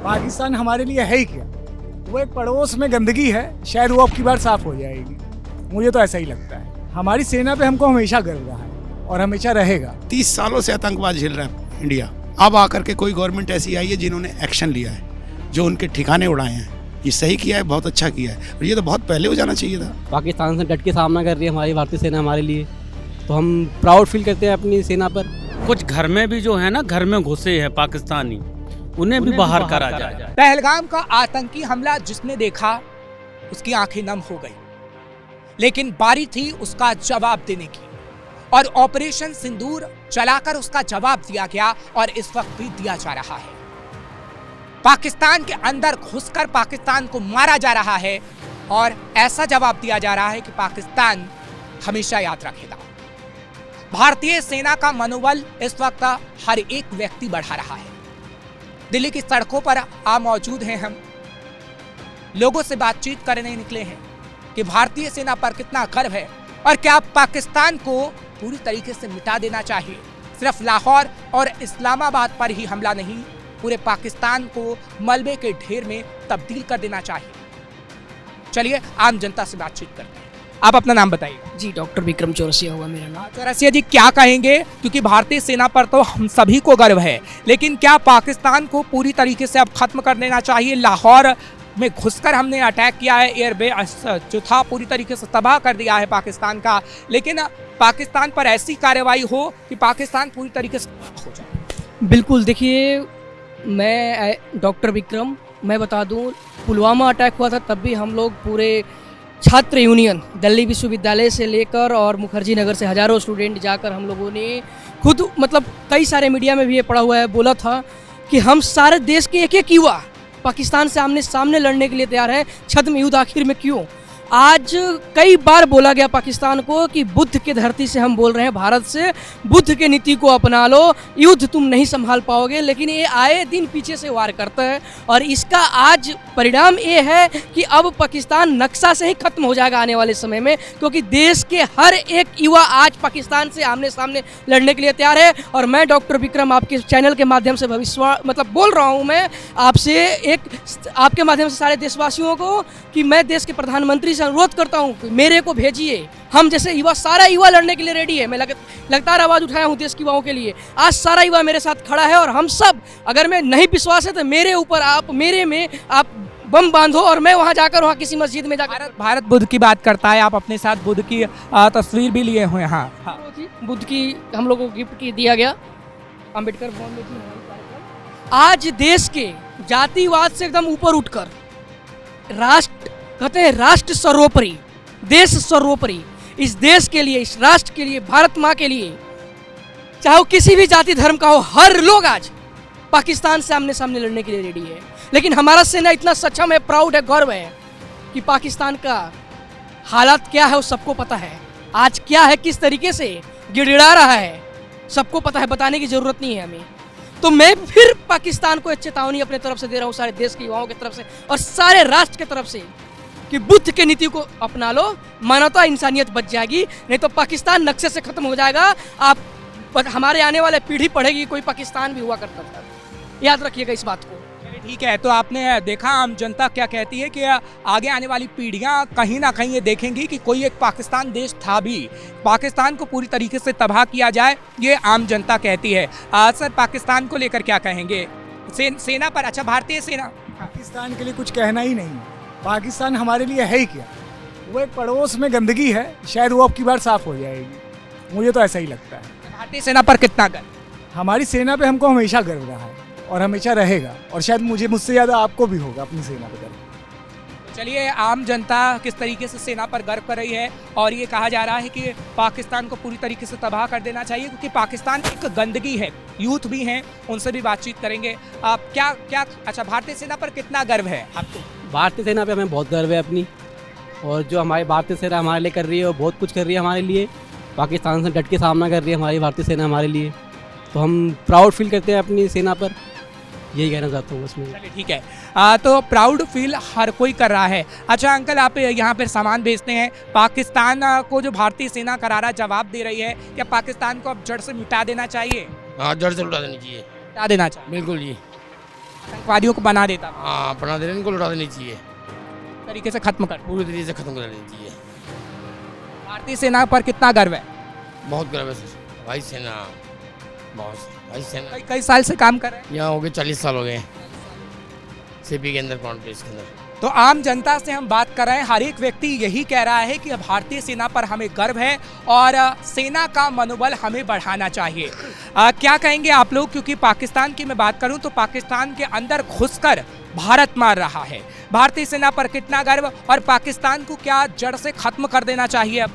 पाकिस्तान हमारे लिए है ही क्या? वो एक पड़ोस में गंदगी है, शायद वो अब की बार साफ हो जाएगी। मुझे तो ऐसा ही लगता है। हमारी सेना पे हमको हमेशा गर्व रहा है और हमेशा रहेगा। 30 सालों से आतंकवाद झेल रहा है इंडिया। अब आकर के कोई गवर्नमेंट ऐसी आई है जिन्होंने एक्शन लिया है, जो उनके ठिकाने उड़ाए हैं। ये सही किया है, बहुत अच्छा किया है, और ये तो बहुत पहले हो जाना चाहिए था। पाकिस्तान से डट के सामना कर रही है हमारी भारतीय सेना हमारे लिए, तो हम प्राउड फील करते हैं अपनी सेना पर। कुछ घर में भी जो है ना, घर में घुसे हैं पाकिस्तानी, उन्हें भी बाहर करा जाए। पहलगाम का आतंकी हमला जिसने देखा उसकी आंखें नम हो गई, लेकिन बारी थी उसका जवाब देने की, और ऑपरेशन सिंदूर चलाकर उसका जवाब दिया गया और इस वक्त भी दिया जा रहा है। पाकिस्तान के अंदर घुसकर पाकिस्तान को मारा जा रहा है और ऐसा जवाब दिया जा रहा है कि पाकिस्तान हमेशा याद रखेगा। भारतीय सेना का मनोबल इस वक्त हर एक व्यक्ति बढ़ा रहा है। दिल्ली की सड़कों पर आ मौजूद हैं हम, लोगों से बातचीत करने निकले हैं कि भारतीय सेना पर कितना गर्व है और क्या पाकिस्तान को पूरी तरीके से मिटा देना चाहिए। सिर्फ लाहौर और इस्लामाबाद पर ही हमला नहीं, पूरे पाकिस्तान को मलबे के ढेर में तब्दील कर देना चाहिए। चलिए आम जनता से बातचीत करते हैं। आप अपना नाम बताइए। जी, डॉक्टर विक्रम चौरसिया हुआ मेरा नाम। चौरसिया जी, क्या कहेंगे, क्योंकि भारतीय सेना पर तो हम सभी को गर्व है, लेकिन क्या पाकिस्तान को पूरी तरीके से अब खत्म कर देना चाहिए? लाहौर में घुसकर हमने अटैक किया है, एयरबेस जो था पूरी तरीके से तबाह कर दिया है पाकिस्तान का, लेकिन पाकिस्तान पर ऐसी कार्रवाई हो कि पाकिस्तान पूरी तरीके से हो जाए। बिल्कुल, देखिए मैं डॉक्टर विक्रम, मैं बता दूं, पुलवामा अटैक हुआ था तब भी हम लोग पूरे छात्र यूनियन दिल्ली विश्वविद्यालय से लेकर और मुखर्जी नगर से हज़ारों स्टूडेंट जाकर हम लोगों ने खुद, मतलब कई सारे मीडिया में भी ये पढ़ा हुआ है, बोला था कि हम सारे देश के एक एक युवा पाकिस्तान से आमने सामने लड़ने के लिए तैयार हैं। छद्म युद्ध आखिर में क्यों? आज कई बार बोला गया पाकिस्तान को कि बुद्ध के धरती से हम बोल रहे हैं, भारत से, बुद्ध के नीति को अपना लो, युद्ध तुम नहीं संभाल पाओगे, लेकिन ये आए दिन पीछे से वार करता है और इसका आज परिणाम ये है कि अब पाकिस्तान नक्शा से ही खत्म हो जाएगा आने वाले समय में, क्योंकि देश के हर एक युवा आज पाकिस्तान से आमने सामने लड़ने के लिए तैयार है। और मैं डॉक्टर विक्रम आपके चैनल के माध्यम से भविष्य बोल रहा हूँ, मैं आपसे आपके माध्यम से सारे देशवासियों को कि मैं देश के प्रधानमंत्री अनुरोध करता हूं कि मेरे को भेजिए। हम जैसे युवा, सारा युवा लड़ने के लिए रेडी है। मैं लगातार आवाज उठाया हूं देश के युवाओं के लिए, आज सारा युवा मेरे साथ खड़ा है और हम सब, अगर मैं नहीं विश्वास है तो मेरे ऊपर मेरे में आप बम बांधो और मैं वहां जाकर वहां किसी मस्जिद में जाकर। भारत बुद्ध की बात करता है, आप अपने साथ बुद्ध की तस्वीर भी लिए हुए हैं। हाँ, बुद्ध की हम लोगों को गिफ्ट दिया गया अम्बेडकर भवन में। आज देश के जातिवाद से एकदम ऊपर उठकर राष्ट्र, कहते हैं राष्ट्र सर्वोपरि, देश सर्वोपरि, इस देश के लिए, इस राष्ट्र के लिए, भारत माँ के लिए, चाहे वो किसी भी जाति धर्म का हो, हर लोग आज पाकिस्तान से आमने सामने लड़ने के लिए रेडी है। लेकिन हमारा सेना इतना सक्षम है, प्राउड है, गर्व है कि पाकिस्तान का हालात क्या है वो सबको पता है। आज क्या है, किस तरीके से गिड़गिड़ा रहा है, सबको पता है, बताने की जरूरत नहीं है हमें। तो मैं फिर पाकिस्तान को चेतावनी अपने तरफ से दे रहा हूँ, सारे देश के युवाओं की तरफ से और सारे राष्ट्र की तरफ से, कि बुद्ध के नीति को अपना लो, मानवता इंसानियत बच जाएगी, नहीं तो पाकिस्तान नक्शे से खत्म हो जाएगा। आप हमारे आने वाले पीढ़ी पढ़ेगी कोई पाकिस्तान भी हुआ करता था, याद रखिएगा इस बात को। ठीक है, तो आपने देखा आम जनता क्या कहती है कि आगे आने वाली पीढ़ियां कहीं ना कहीं ये देखेंगी कि कोई एक पाकिस्तान देश था भी, पाकिस्तान को पूरी तरीके से तबाह किया जाए, ये आम जनता कहती है। सर, पाकिस्तान को लेकर क्या कहेंगे? सेना पर, अच्छा भारतीय सेना, पाकिस्तान के लिए कुछ कहना ही नहीं है। पाकिस्तान हमारे लिए है ही क्या? वो एक पड़ोस में गंदगी है, शायद वो अब की बार साफ हो जाएगी। मुझे तो ऐसा ही लगता है। भारतीय सेना पर कितना गर्व? हमारी सेना पे हमको हमेशा गर्व रहा है और हमेशा रहेगा, और शायद मुझसे ज़्यादा आपको भी होगा अपनी सेना पर गर्व। चलिए, आम जनता किस तरीके से सेना पर गर्व कर रही है और ये कहा जा रहा है कि पाकिस्तान को पूरी तरीके से तबाह कर देना चाहिए, क्योंकि पाकिस्तान एक गंदगी है। यूथ भी हैं, उनसे भी बातचीत करेंगे। आप क्या, अच्छा, भारतीय सेना पर कितना गर्व है आपको? भारतीय सेना पे हमें बहुत गर्व है अपनी, और जो हमारी भारतीय सेना हमारे लिए कर रही है वो बहुत कुछ कर रही है हमारे लिए। पाकिस्तान से डट के सामना कर रही है हमारी भारतीय सेना हमारे लिए, तो हम प्राउड फील करते हैं अपनी सेना पर, यही कहना चाहता हूँ उसमें। चलिए ठीक है, तो प्राउड फील हर कोई कर रहा है। अच्छा अंकल, आप यहाँ पर सामान भेजते हैं, पाकिस्तान को जो भारतीय सेना करारा जवाब दे रही है, क्या पाकिस्तान को अब जड़ से मिटा देना चाहिए? हाँ, जड़ से मिटा देनी चाहिए, मिटा देना चाहिए, बिल्कुल जी। आतंकवादियों को बना देता, हाँ अपना देने इनको लौटा देनी चाहिए, तरीके से खत्म कर। पूरी तरीके से खत्म कर देनी चाहिए। भारतीय सेना पर कितना गर्व है? बहुत गर्व है सर, भाई सेना, बहुत भाई सेना। कई साल से काम कर रहे हैं। यहाँ हो गए 40 साल हो गए सीपी के अंदर, कमांड पोस्ट के अंदर। तो आम जनता से हम बात कर रहे हैं, हर एक व्यक्ति यही कह रहा है कि भारतीय सेना पर हमें गर्व है और सेना का मनोबल हमें बढ़ाना चाहिए। क्या कहेंगे आप लोग? क्योंकि पाकिस्तान की मैं बात करूं तो पाकिस्तान के अंदर घुसकर भारत मार रहा है। भारतीय सेना पर कितना गर्व और पाकिस्तान को क्या जड़ से खत्म कर देना चाहिए? अब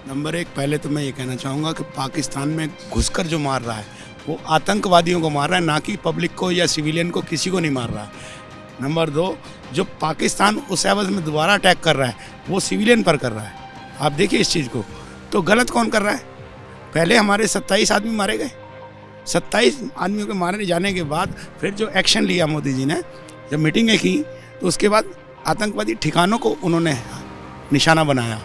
नंबर एक, पहले तो मैं ये कहना चाहूँगा कि पाकिस्तान में घुसकर जो मार रहा है वो आतंकवादियों को मार रहा है, ना कि पब्लिक को या सिविलियन को, किसी को नहीं मार रहा है। नंबर दो, जो पाकिस्तान उस एवज में दोबारा अटैक कर रहा है वो सिविलियन पर कर रहा है। आप देखिए इस चीज़ को, तो गलत कौन कर रहा है? पहले हमारे 27 आदमी मारे गए, 27 आदमियों के मारे जाने के बाद फिर जो एक्शन लिया मोदी जी ने, जब मीटिंगें की तो उसके बाद आतंकवादी ठिकानों को उन्होंने निशाना बनाया,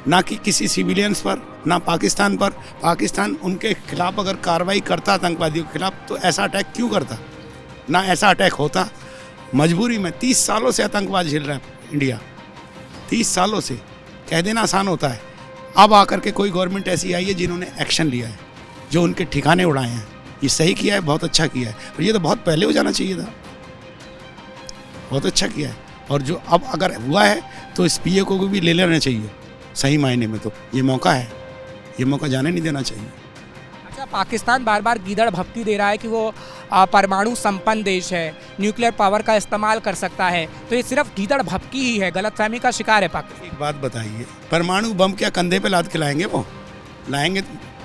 ना कि किसी सिविलियंस पर, ना पाकिस्तान पर। पाकिस्तान उनके खिलाफ अगर कार्रवाई करता आतंकवादियों के खिलाफ तो ऐसा अटैक क्यों करता? ना ऐसा अटैक होता। मजबूरी में 30 सालों से आतंकवाद झेल रहा है इंडिया, 30 सालों से। कह देना आसान होता है, अब आकर के कोई गवर्नमेंट ऐसी आई है जिन्होंने एक्शन लिया है, जो उनके ठिकाने उड़ाए हैं। ये सही किया है, बहुत अच्छा किया है, और ये तो बहुत पहले हो जाना चाहिए था। बहुत अच्छा किया है, और जो अब अगर हुआ है तो इस पीए को भी ले लेना चाहिए सही मायने में। तो ये मौका है, ये मौका जाने नहीं देना चाहिए। अच्छा, पाकिस्तान बार बार गीदड़ भपकी दे रहा है कि वो परमाणु संपन्न देश है, न्यूक्लियर पावर का इस्तेमाल कर सकता है, तो ये सिर्फ गीदड़ भपकी ही है, गलतफहमी का शिकार है पाकिस्तान। एक बात बताइए, परमाणु बम क्या कंधे पे लाद के लाएंगे? वो लाएंगे,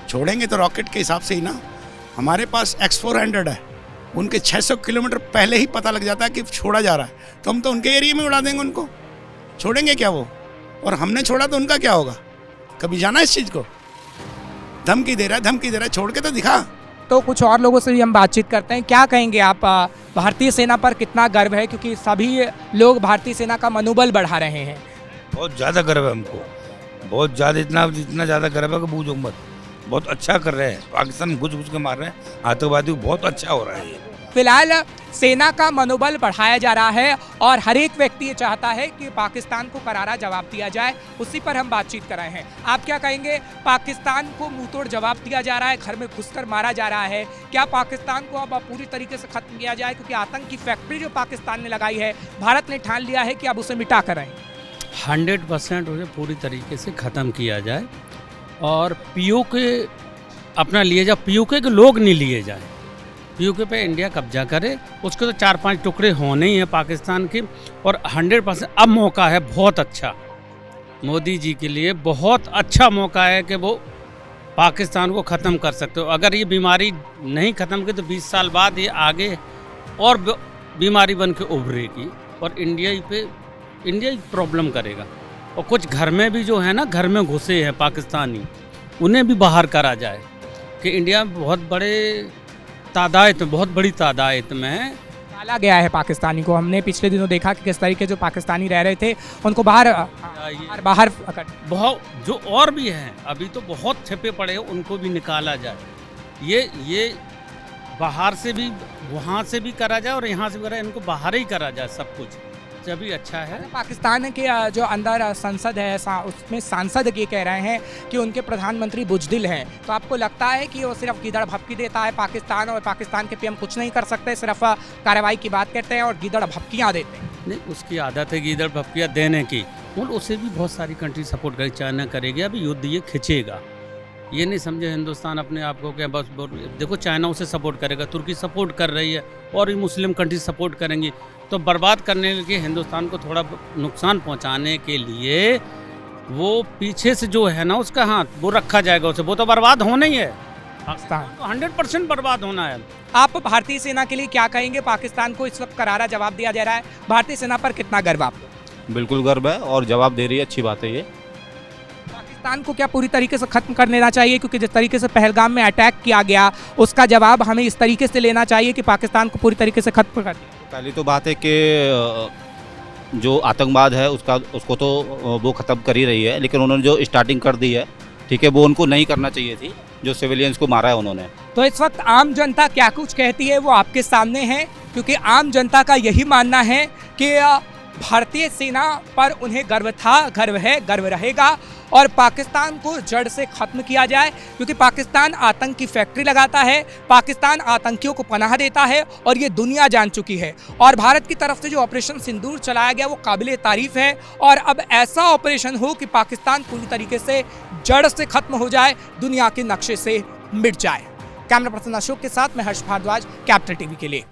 छोड़ेंगे तो रॉकेट के हिसाब से ही ना। हमारे पास X-400 है, उनके 600 किलोमीटर पहले ही पता लग जाता है कि छोड़ा जा रहा है, तो हम तो उनके एरिया में उड़ा देंगे उनको। छोड़ेंगे क्या वो? और हमने छोड़ा तो उनका क्या होगा? कभी जाना इस चीज़ को? धमकी दे रहा है, धमकी दे रहा है, छोड़ के तो दिखा। तो कुछ और लोगों से भी हम बातचीत करते हैं। क्या कहेंगे आप, भारतीय सेना पर कितना गर्व है? क्योंकि सभी लोग भारतीय सेना का मनोबल बढ़ा रहे हैं। बहुत ज़्यादा गर्व है हमको, बहुत ज़्यादा, इतना ज़्यादा गर्व है कि पूछो मत। बहुत अच्छा कर रहे हैं, पाकिस्तान घुस घुस के मार रहे हैं आतंकवादी को, बहुत अच्छा हो रहा है ये। फिलहाल सेना का मनोबल बढ़ाया जा रहा है और हर एक व्यक्ति ये चाहता है कि पाकिस्तान को करारा जवाब दिया जाए। उसी पर हम बातचीत कर रहे हैं। आप क्या कहेंगे? पाकिस्तान को मुंहतोड़ जवाब दिया जा रहा है, घर में घुसकर मारा जा रहा है। क्या पाकिस्तान को अब पूरी तरीके से खत्म किया जाए? क्योंकि आतंक की फैक्ट्री जो पाकिस्तान ने लगाई है, भारत ने ठान लिया है कि अब उसे मिटा कर रहें। 100% उसे पूरी तरीके से ख़त्म किया जाए और पीओके अपना लिए जाए, पीओके के लोग नहीं लिए जाए। पीओके पे इंडिया कब्जा करे, उसके तो 4-5 टुकड़े होने ही हैं पाकिस्तान के। और 100% अब मौका है बहुत अच्छा, मोदी जी के लिए बहुत अच्छा मौका है कि वो पाकिस्तान को ख़त्म कर सकते हो। अगर ये बीमारी नहीं ख़त्म की तो 20 साल बाद ये आगे और बीमारी बन के उभरेगी और इंडिया प्रॉब्लम करेगा। और कुछ घर में भी जो है ना, घर में घुसे हैं पाकिस्तानी, उन्हें भी बाहर करा जाए कि इंडिया बहुत बड़ी तादाद में डाला गया है पाकिस्तानी को। हमने पिछले दिनों देखा कि किस तरीके जो पाकिस्तानी रह रहे थे उनको बाहर बहुत, जो और भी हैं अभी तो बहुत छिपे पड़े हैं, उनको भी निकाला जाए। ये बाहर से भी, वहाँ से भी करा जाए और यहाँ से भी करा जाए, इनको बाहर ही करा जाए सब कुछ, जब भी अच्छा है। पाकिस्तान के जो अंदर संसद है, उसमें सांसद ये कह रहे हैं कि उनके प्रधानमंत्री बुजदिल हैं। तो आपको लगता है कि वो सिर्फ गीदड़ भपकी देता है पाकिस्तान, और पाकिस्तान के पीएम कुछ नहीं कर सकते, सिर्फ कार्रवाई की बात करते हैं और गीदड़ भपकियाँ देते हैं? नहीं, उसकी आदत है गीदड़ भपकियाँ देने की, और उसे भी बहुत सारी कंट्री सपोर्ट करेगी। चाइना करेगी, अभी युद्ध ये खिंचेगा। ये नहीं समझे हिंदुस्तान अपने आप को क्या बस देखो चाइना उसे सपोर्ट करेगा, तुर्की सपोर्ट कर रही है और भी मुस्लिम कंट्री सपोर्ट करेंगी। तो बर्बाद करने के हिंदुस्तान को थोड़ा नुकसान पहुंचाने के लिए वो पीछे से जो है ना उसका हाथ वो रखा जाएगा उसे, वो तो बर्बाद होना ही है। पाकिस्तान तो 100% बर्बाद होना है। आप भारतीय सेना के लिए क्या कहेंगे? पाकिस्तान को इस वक्त करारा जवाब दिया जा रहा है, भारतीय सेना पर कितना गर्व आपको? बिल्कुल गर्व है और जवाब दे रही है, अच्छी बात है ये। पाकिस्तान को क्या पूरी तरीके से खत्म कर देना चाहिए? क्योंकि जिस तरीके से पहलगाम में अटैक किया गया उसका जवाब हमें इस तरीके से लेना चाहिए कि पाकिस्तान को पूरी तरीके से खत्म कर दिया। पहली तो बात है कि जो आतंकवाद है उसको तो वो ख़त्म कर ही रही है, लेकिन उन्होंने जो स्टार्टिंग कर दी है, ठीक है, वो उनको नहीं करना चाहिए थी, जो सिविलियंस को मारा है उन्होंने। तो तो इस वक्त आम जनता क्या कुछ कहती है वो आपके सामने है, क्योंकि आम जनता का यही मानना है कि भारतीय सेना पर उन्हें गर्व था, गर्व है, गर्व रहेगा और पाकिस्तान को जड़ से खत्म किया जाए, क्योंकि पाकिस्तान आतंक की फैक्ट्री लगाता है, पाकिस्तान आतंकियों को पनाह देता है और ये दुनिया जान चुकी है। और भारत की तरफ से जो ऑपरेशन सिंदूर चलाया गया वो काबिले तारीफ है और अब ऐसा ऑपरेशन हो कि पाकिस्तान पूरी तरीके से जड़ से खत्म हो जाए, दुनिया के नक्शे से मिट जाए। कैमरा पर्सन अशोक के साथ मैं हर्ष भारद्वाज, कैपिटल टीवी के लिए।